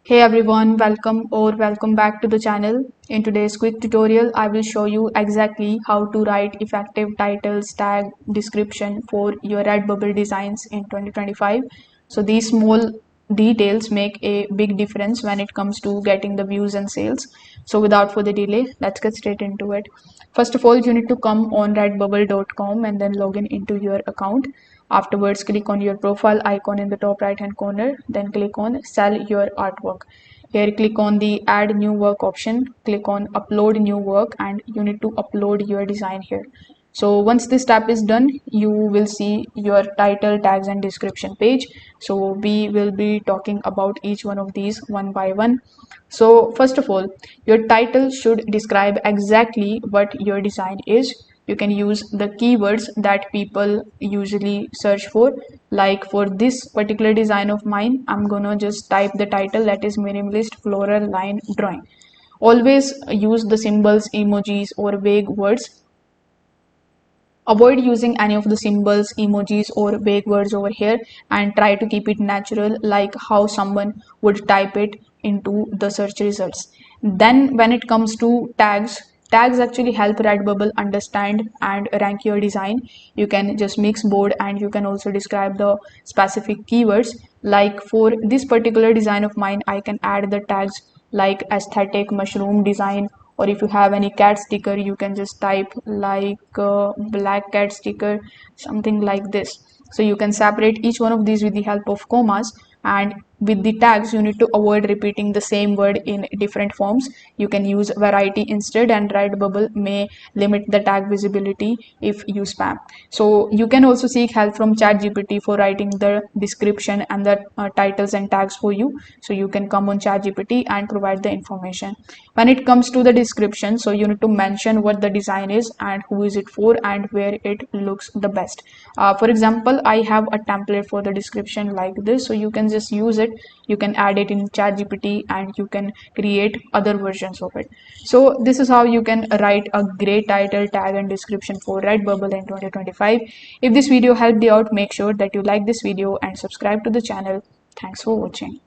Hey everyone, welcome back to the channel. In today's quick tutorial, I will show you exactly how to write effective titles, tag, description for your Redbubble designs in 2025. So these small details make a big difference when it comes to getting the views and sales. So without further delay, let's get straight into it. First of all, you need to come on redbubble.com and then log in into your account. Afterwards, click on your profile icon in the top right hand corner, then click on sell your artwork. Here, click on the add new work option, click on upload new work, and you need to upload your design here. So once this step is done, you will see your title, tags, and description page. So we will be talking about each one of these one by one. So first of all, your title should describe exactly what your design is. You can use the keywords that people usually search for. Like for this particular design of mine, I'm gonna just type the title, that is minimalist floral line drawing. Always use the symbols, emojis, or vague words. Avoid using any of the symbols, emojis, or vague words over here, and try to keep it natural, like how someone would type it into the search results. Then when it comes to tags actually help Redbubble understand and rank your design. You can just mix board and you can also describe the specific keywords. Like for this particular design of mine, I can add the tags like aesthetic, mushroom design, or if you have any cat sticker, you can just type like black cat sticker, something like this. So you can separate each one of these with the help of commas, and with the tags you need to avoid repeating the same word in different forms. You can use variety instead, and Redbubble may limit the tag visibility if you spam. So you can also seek help from ChatGPT for writing the description and the titles and tags for you. So you can come on ChatGPT and provide the information. When it comes to the description, so you need to mention what the design is and who is it for and where it looks the best. For example, I have a template for the description like this, so you can just use it. You can add it in ChatGPT and you can create other versions of it. So this is how you can write a great title, tag, and description for Redbubble in 2025. If this video helped you out, make sure that you like this video and subscribe to the channel. Thanks for watching.